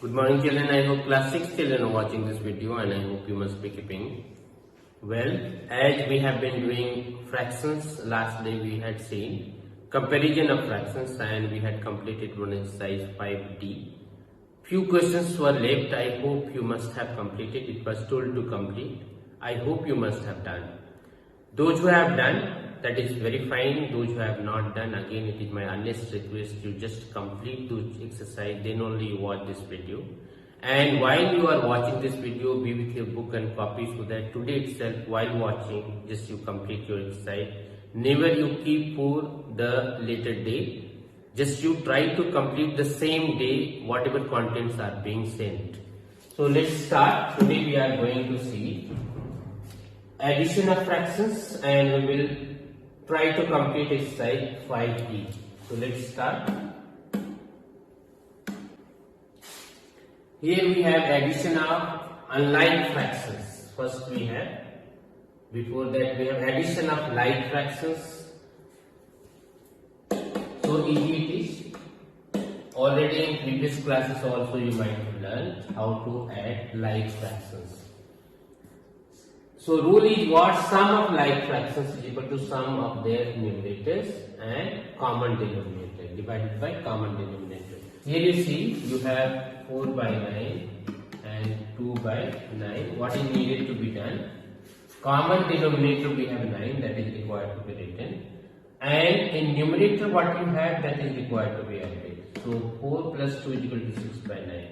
Good morning children, I hope class 6 children are watching this video and I hope you must be keeping well. As we have been doing fractions, last day we had seen comparison of fractions and we had completed one exercise 5D. Few questions were left, I hope you must have completed, it was told to complete. I hope you must have done. Those who have done, that is very fine. Those who have not done, again it is my earnest request, you just complete those exercise, then only you watch this video. And while you are watching this video, be with your book and copy so that today itself while watching, just you complete your exercise. Never you keep for the later day, just you try to complete the same day whatever contents are being sent. So let's start. Today we are going to see addition of fractions and we will try to complete exercise 5E. So let's start. Here we have addition of unlike fractions. First we have, before that we have addition of like fractions. So easy it is. Already in previous classes also you might have learned how to add like fractions. So rule is what? Sum of like fractions is equal to sum of their numerators and common denominator divided by common denominator. Here you see you have 4 by 9 and 2 by 9. What is needed to be done? Common denominator we have 9, that is required to be written, and in numerator what you have, that is required to be added. So 4 plus 2 is equal to 6 by 9.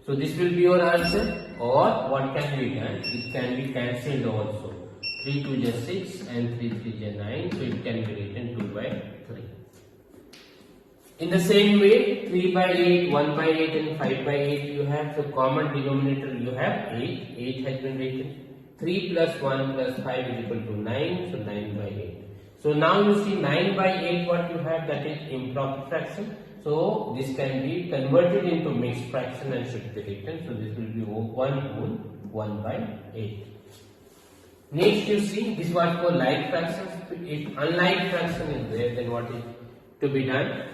So this will be your answer, or what can be done? It can be cancelled also. 3 2 is 6 and 3 3 is 9, so it can be written 2 by 3. In the same way, 3 by 8, 1 by 8 and 5 by 8 you have, so common denominator you have 8, 8 has been written. 3 plus 1 plus 5 is equal to 9, so 9 by 8. So now you see 9 by 8 what you have, that is improper fraction. So this can be converted into mixed fraction and should be written. So this will be 1 whole 1 by 8. Next you see this was for like fractions. If unlike fraction is there, then what is to be done?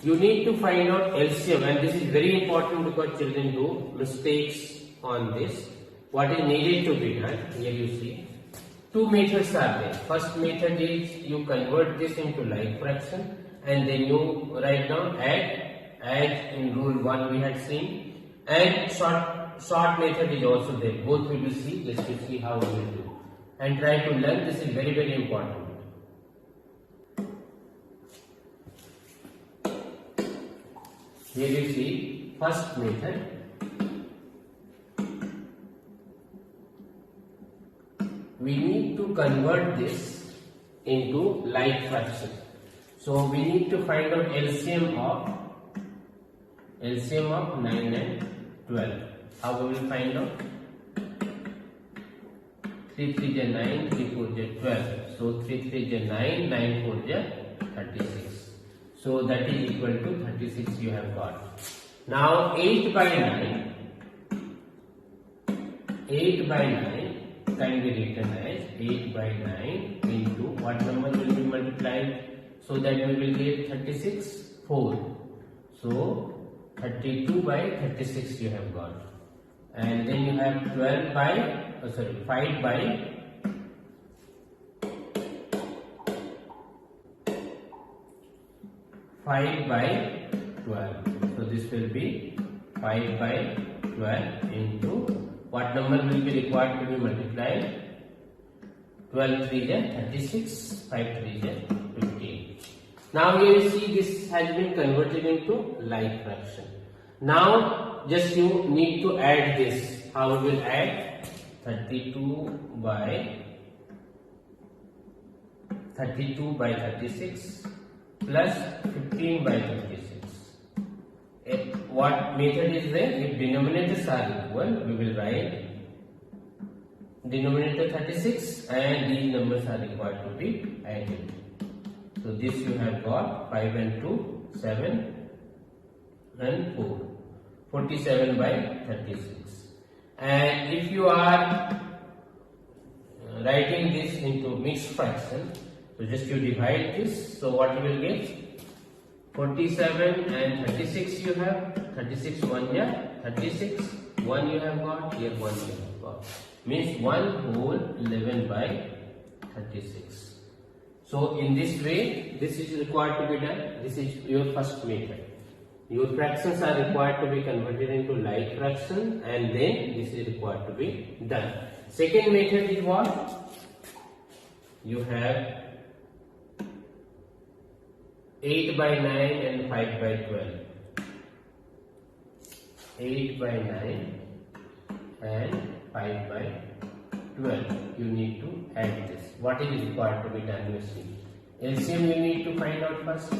You need to find out LCM, and this is very important because children do mistakes on this. What is needed to be done? Here you see two methods are there. First method is you convert this into like fraction and then you write down add in rule 1 we had seen, and short method is also there. Both we will see. Let's see how we will do and try to learn. This is very, very important. Here you see first method. We need to convert this into like fraction. So we need to find out LCM of 9 and 12. How we will find out? 3 3 is 9, 3 4 is 12. So 3 3 is 9, 9 4 is 36. So that is equal to 36 you have got. Now 8 by 9 can be written as 8 by 9 into what number will be multiplied? So that we will get 36, 4. So 32 by 36 you have got. And then you have 5 by 12. So this will be 5 by 12 into what number will be required to be multiplied? 12 3 is 36, 5 3 is 15. Now here you see this has been converted into like fraction. Now just you need to add this. How we will add? 32 by 36 plus 15 by 36. What method is there? If denominators are equal, we will write denominator 36 and these numbers are required to be added. So this you have got 5 and 2, 7 and 4. 47 by 36. And if you are writing this into mixed fraction, so just you divide this. So what you will get? 47 and 36 you have. 36 1 yeah 36 1 you have got here 1 you have got means 1 whole 11 by 36. So in this way this is required to be done. This is your first method. Your fractions are required to be converted into like fraction and then this is required to be done. Second method is what? You have 8 by 9 and 5 by 12. 8 by 9 and 5 by 12. You need to add this. What is required to be done? You see. LCM you need to find out first.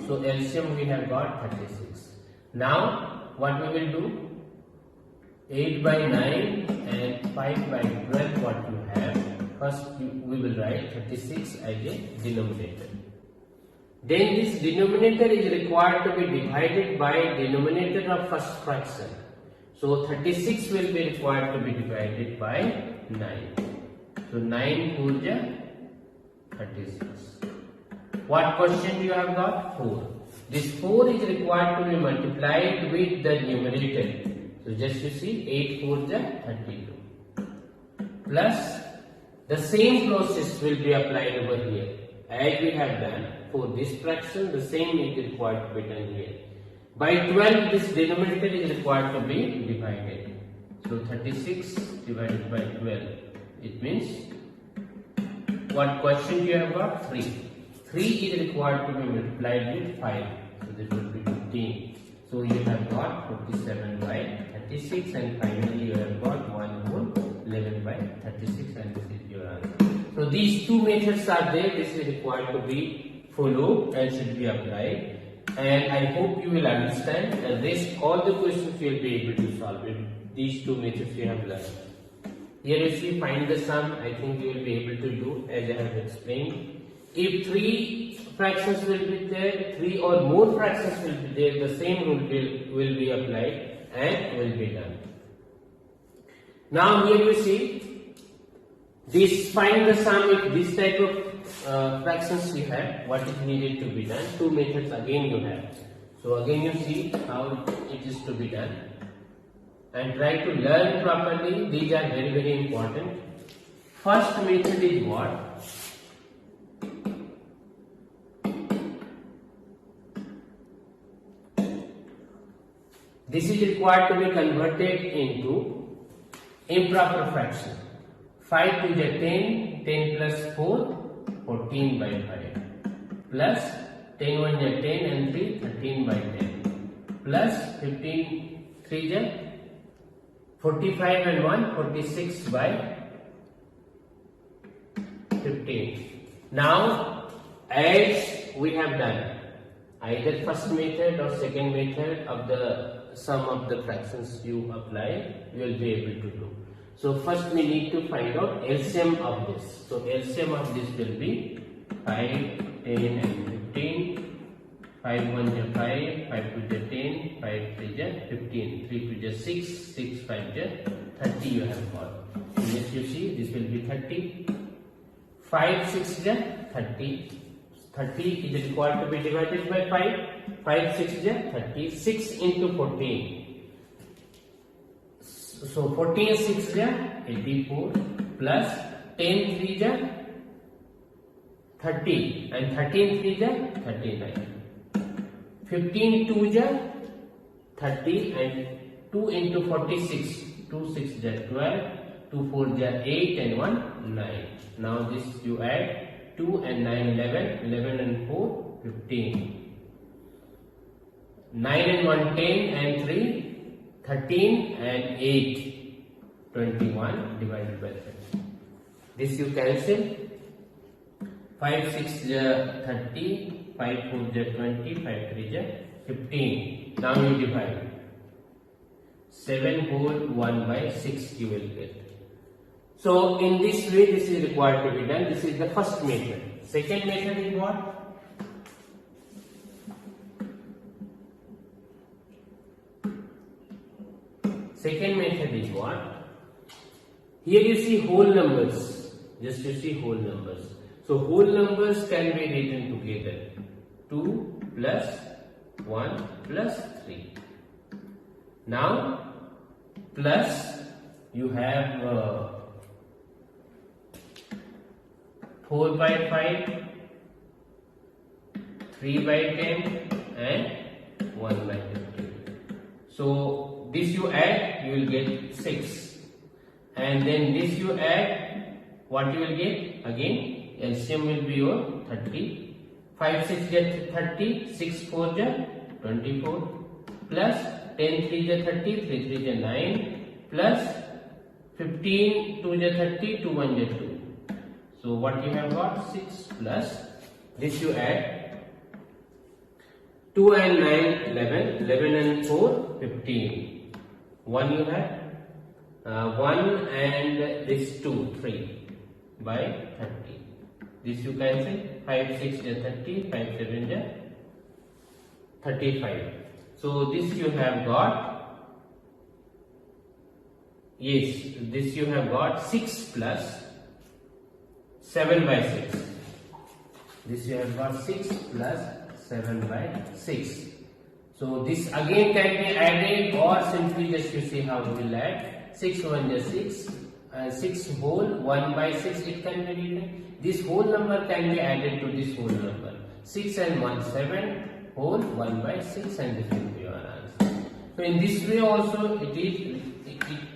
So LCM we have got 36. Now what we will do? 8 by 9 and 5 by 12 what you have. First we will write 36 as a denominator. Then this denominator is required to be divided by denominator of first fraction. So 36 will be required to be divided by 9. So 9 whole 36. What question you have got? 4. This 4 is required to be multiplied with the numerator. So just you see 8 4 32. Plus the same process will be applied over here. As we have done for this fraction, the same is required to be done here. By 12 this denominator is required to be divided. So 36 divided by 12. It means what question you have got? 3. 3 is required to be multiplied with 5. So this will be 15. So you have got 47 by 36 and finally you have got 1 whole 11 by 36 and this is your answer. So these two methods are there. This is required to be followed and should be applied. And I hope you will understand and rest all the questions you will be able to solve with these two methods you have learned. Here if you find the sum, I think you will be able to do as I have explained. If 3 fractions will be there, 3 or more fractions will be there, the same rule will be applied and will be done. Now here you see, this find the sum if this type of fractions you have, what is needed to be done. Two methods again you have. So again you see how it is to be done. And try to learn properly. These are very very important. First method is what? This is required to be converted into improper fraction. 5 to the 10, 10 plus 4, 14 by 5. Plus 10 1 the 10 and 3, 13 by 10. Plus 15, 3 the 45 and 1, 46 by 15. Now, as we have done, either first method or second method of the sum of the fractions you apply, you will be able to do. So first we need to find out LCM of this. So LCM of this will be 5, 10 and 15. 5 1 is 5, 5 2 is 10, 5 3 is 15, 3 2 is 6, 6 5 is 30 you have got. So this you see, this will be 30. 5 6 is 30. 30 is required to be divided by 5. 5 6 is 30. 6 into 14. So 14 6 is 84 plus 10 3 is 30 and 13 3 is 39. 15 2 is 30 and 2 into 46. 2 6 is 12. 2 4 is 8 and 1 9. Now this you add 2 and 9 11. 11 and 4 15. 9 and 1 10 and 3 13 and 8 21 divided by 30. This you cancel. 5 6 is 30. 5 4 is 20. 5 3 is 15. Now you divide. 7 whole 1 by 6 you will get. So in this way this is required to be done. This is the first method. Second method is what? Second method is what? Here you see whole numbers. Just you see whole numbers. So whole numbers can be written together. 2 plus 1 plus 3. Now plus you have 4 by 5, 3 by 10 and 1 by 15. So this you add, you will get 6, and then this you add, what you will get? Again LCM will be your 30. 5 6 get 30, 6 4 get 24, plus 10 3 get 30, 3 3 get 9, plus 15 2 get 30, 2 1 get 2. So what you have got? 6 plus this you add 2 and 9 11, 11 and 4 15. 1 you have 1 and this 2 3 by 30. This you can say 5 6 is 30, 5 7 is 35. So this you have got, yes, this you have got 6 plus 7 by 6. This you have got 6 plus 7 by 6. So this again can be added, or simply just you see how we will add. 6 1 is 6, 6 whole 1 by 6 it can be written. This whole number can be added to this whole number. 6 and 1 7 whole 1 by 6, and this will be your answer. So in this way also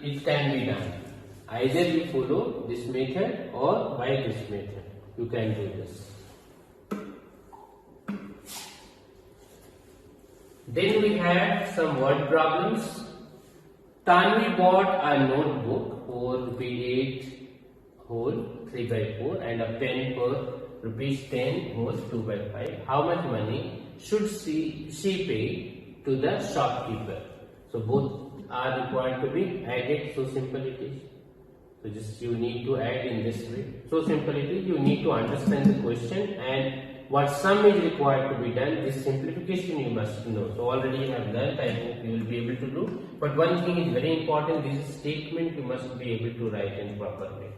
it can be done. Either you follow this method or by this method. You can do this. Then we have some word problems. Tanvi bought a notebook for ₹8 whole 3 by 4 and a pen for ₹10 whole 2 by 5. How much money should she pay to the shopkeeper? So both are required to be added. So simple it is. So just you need to add in this way. So simple it is. You need to understand the question and what sum is required to be done. This simplification you must know. So already you have learned. I hope you will be able to do. But one thing is very important. This statement you must be able to write in proper way.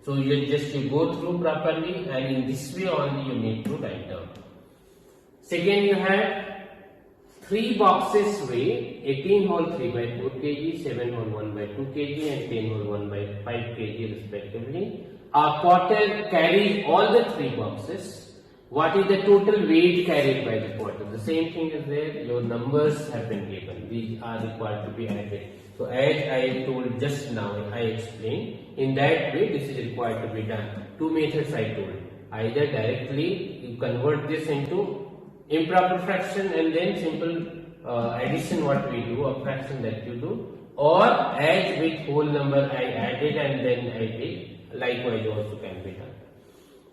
So you go through properly, and in this way only you need to write down. Second, you have 3 boxes weigh 18 whole 3 by 4 kg, 7 whole 1 by 2 kg and 10 whole 1 by 5 kg respectively. A porter carries all the 3 boxes. What is the total weight carried by the porter? The same thing is there. Your numbers have been given. These are required to be added. So as I told just now, I explained. In that way, this is required to be done. 2 methods I told. Either directly you convert this into improper fraction and then simple addition what we do, a fraction that you do, or as with whole number I added and then I did, likewise also can be done.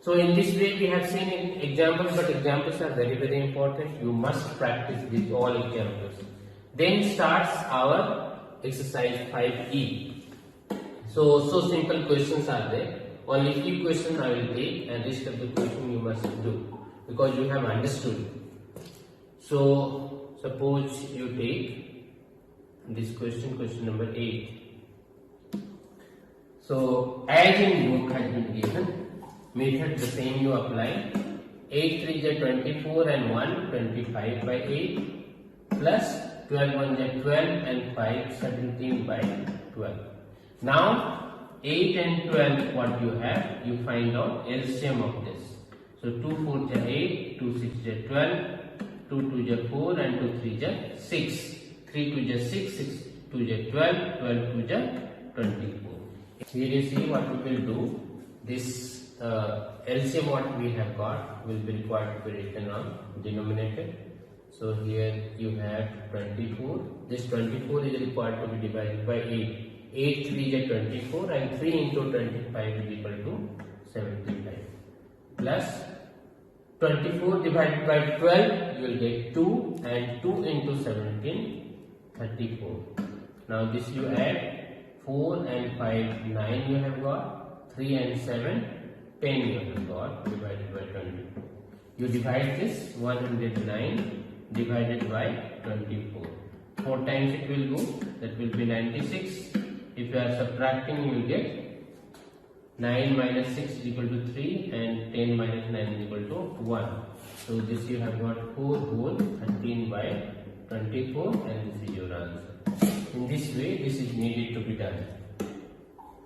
So in this way we have seen in examples, but examples are very very important. You must practice these all examples. Then starts our exercise 5E. So simple questions are there. Only few questions I will take, and rest of the question you must do because you have understood. So suppose you take this question, question number 8. So as in book has been given, method the same you apply. 8 3 is 24 and 1 25 by 8 plus 12 1 is 12 and 5 17 by 12. Now 8 and 12 what you have, you find out LCM of this. So 2 4 is 8, 2 6 is 12, 2 2 is 4 and 2 3 is 6. 3 2 is 6, 6 2 is 12, 12 2 is 24. Here you see what we will do. This LCM what we have got will be required to be written on denominator. So here you have 24. This 24 is required to be divided by 8. 8 3 is 24 and 3 into 25 is equal to 75. Plus 24 divided by 12 you will get 2 and 2 into 17 34. Now this you add 4 and 5 9 you have got, 3 and 7 10 you have got divided by 24. You divide this 109 divided by 24. 4 times it will go, that will be 96. If you are subtracting, you will get 9 minus 6 is equal to 3 and 10 minus 9 is equal to 1. So this you have got 4 whole 13 by 24 and this is your answer. in this way this is needed to be done.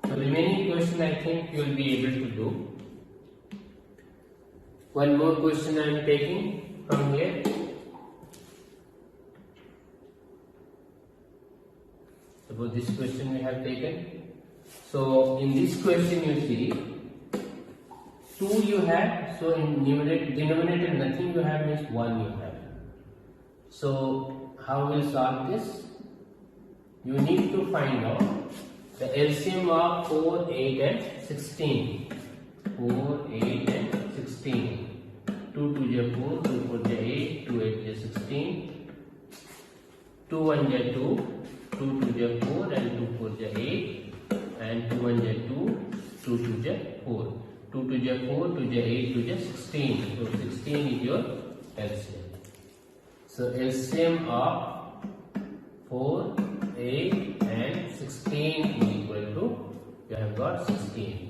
So remaining question I think you will be able to do. One more question I am taking from here. Suppose this question we have taken. So in this question you see 2 you have, so in denominator nothing you have means 1 you have. So how will solve this? You need to find out the LCM of 4, 8 and 16. 4, 8 and 16. 2 to the 4, 2 4 the 8, 2 8 the 16. 2 1 the 2, 2 2 the 4 and 2 4 the 8 and 2 1 the 2, 2 2 the 4. 2 to the 4 to the 8 to the 16. So 16 is your LCM. So LCM of 4, 8 and 16 is equal to, you have got 16.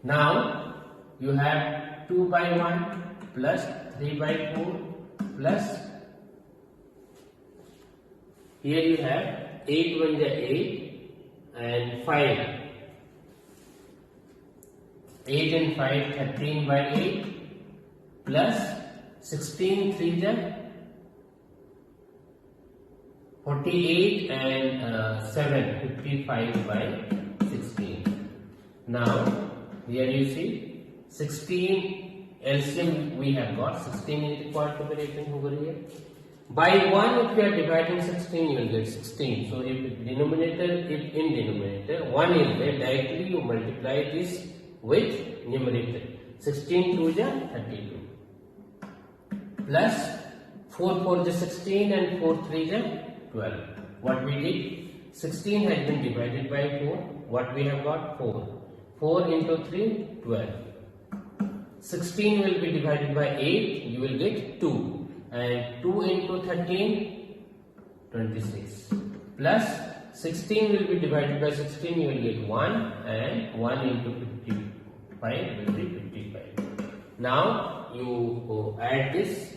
Now you have 2 by 1 plus 3 by 4 plus, here you have 8 1 the 8 and 5. 8 and 5, 13 by 8 plus 16 3 the 48 and 7, 55 by 16. Now here you see 16 LCM we have got, 16 is required to be written over here. By 1 if you are dividing 16 you will get 16. So if in denominator 1 is there, directly you multiply this with numerator. 16 2 is 32 plus 4 4 is 16 and 4 3 is 12. What we did? 16 has been divided by 4. What we have got? 4. 4 into 3, 12. 16 will be divided by 8, you will get 2. And 2 into 13, 26. Plus 16 will be divided by 16, you will get 1. And 1 into 55 will be 55. Now you add this.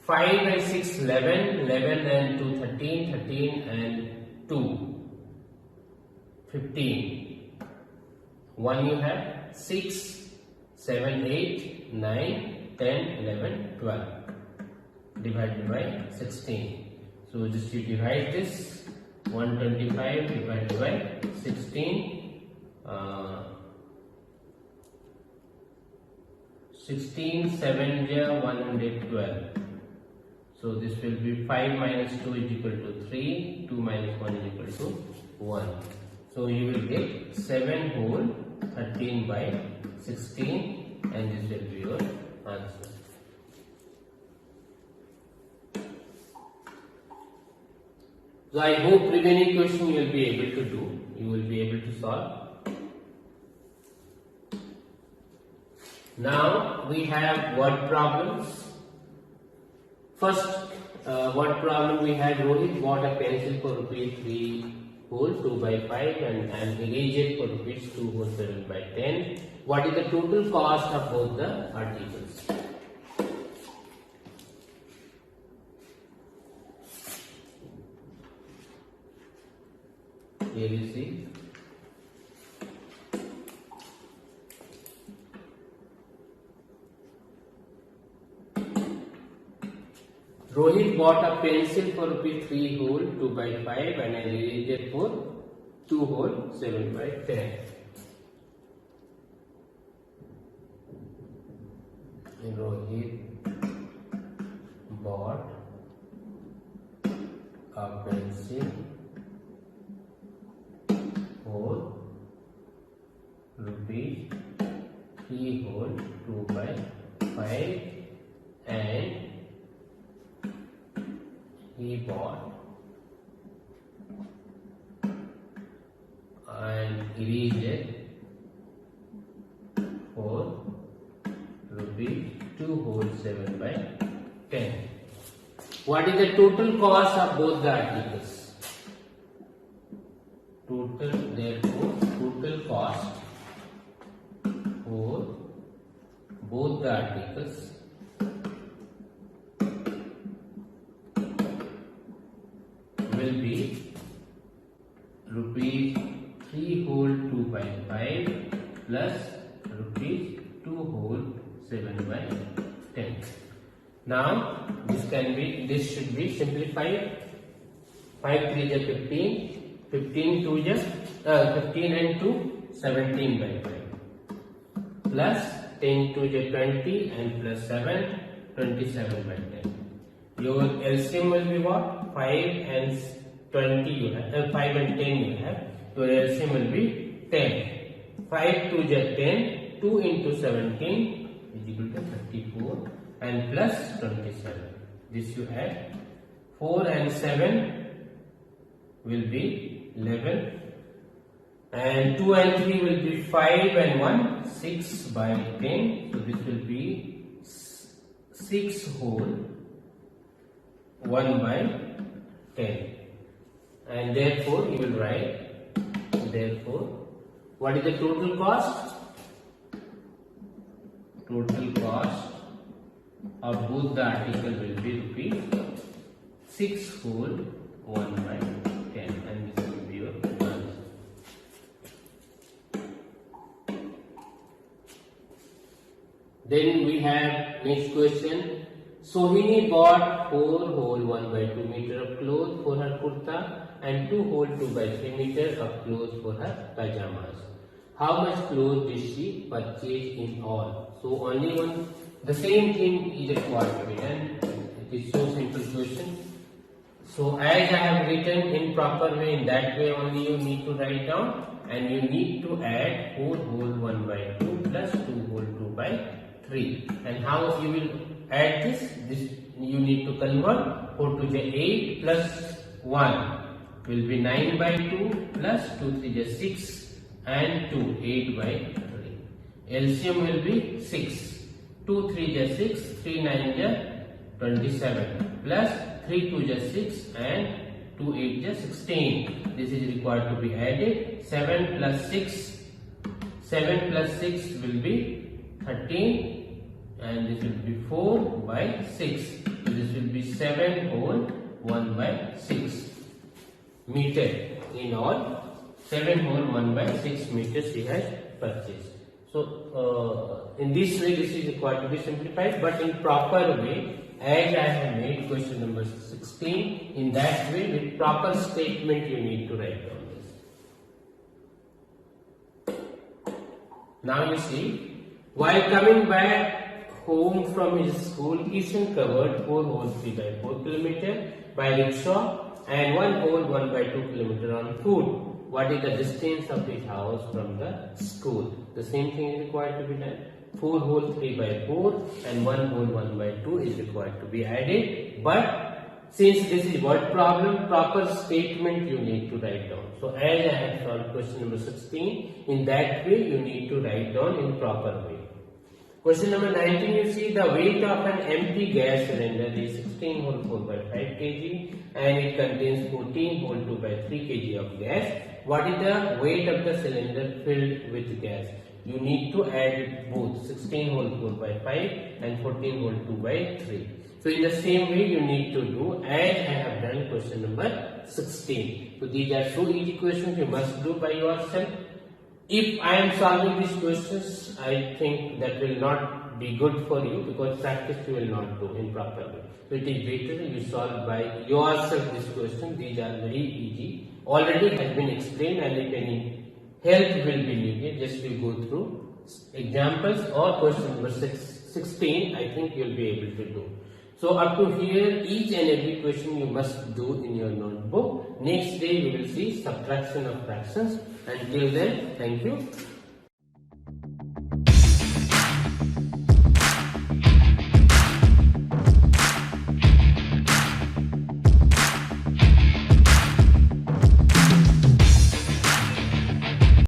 5 and 6, 11, 11 and 2, 13, 13 and 2, 15. 1 you have 6, 7, 8, 9, 10, 11, 12 divided by 16. So just you divide this, 125 divided by 16, 16, 7 112. So this will be 5 minus 2 is equal to 3, 2 minus 1 is equal to 1. So you will get 7 whole 13 by 16 and this will be your answer. So I hope remaining question you will be able to do, you will be able to solve. Now we have word problems. First word problem we had, Rohit bought a pencil for rupees 3 whole 2 by 5 and an eraser for rupees 2 whole 7 by 10. What is the total cost of both the articles? Here you see. Rohit bought a pencil for rupees 3 whole 2 by 5 and an eraser for 2 whole 7 by 10. Rohit bought a pencil for rupees 3 whole 2 by 5 and he bought an eraser for rupees 2 whole 7 by 10. What is the total cost of both the articles? Therefore, total cost for both the articles will be rupees 3 whole 2 by 5 plus rupees 2 whole 7 by 10. Now this should be simplified. 5 3 is 15, 15 2 is 15 and 2 17 by 5 plus 10 2 is 20 and plus 7 27 by 10. Your LCM will be what? 5 and 20 you have, 5 and 10 you have. Your LCM will be 10. 5 2 is 10, 2 into 17 is equal to 34 and plus 27. This you add. 4 and 7 will be 11 and 2 and 3 will be 5 and 1 6 by 10. So this will be 6 whole 1 by 10, and therefore you will write, therefore what is the total cost? Total cost of both the article will be rupees 6 whole 1 by 10, and this will be your answer. Then we have next question. Sohini bought 4 whole 1 by 2 meter of clothes for her kurta and 2 whole 2 by 3 meter of clothes for her pajamas. How much clothes did she purchase in all? So only one, the same thing is required to be done. It is so simple question. So as I have written in proper way, in that way only you need to write down, and you need to add 4 whole 1 by 2 plus 2 whole 2 by 3. And how you will add this? This you need to convert. 4 to the 8 plus 1 will be 9 by 2 plus 2 3 is 6 and 2 8 by 3. LCM will be 6. 2 3 is 6, 3 9 is 27 plus 3 2 is 6 and 2 8 is 16. This is required to be added. 7 plus 6. 7 plus 6 will be 13. And this will be 4 by 6. So this will be 7 whole 1 by 6 meter. In all, 7 whole 1 by 6 meters she has purchased. So in this way this is required to be simplified, but in proper way, as I have made question number 16, in that way with proper statement you need to write down this. Now you see, while coming back home from his school, Kishan covered 4 whole 3 by 4 kilometer by rickshaw and 1 whole 1 by 2 kilometer on foot. What is the distance of his house from the school? The same thing is required to be done. 4 whole 3 by 4 and 1 whole 1 by 2 is required to be added. But since this is word problem, proper statement you need to write down. So as I have solved question number 16, in that way you need to write down in proper way. Question number 19, you see the weight of an empty gas cylinder is 16 whole 4 by 5 kg and it contains 14 whole 2 by 3 kg of gas. What is the weight of the cylinder filled with gas? You need to add both 16 whole 4 by 5 and 14 whole 2 by 3. So in the same way you need to do as I have done question number 16. So these are so easy questions, you must do by yourself. If I am solving these questions, I think that will not be good for you because practice you will not do in proper way. So it is better you solve by yourself this question. These are very easy. Already has been explained, and if any help will be needed, just you go through examples or question number 16, I think you will be able to do. So up to here, each and every question you must do in your notebook. Next day we will see subtraction of fractions. Until then, thank you.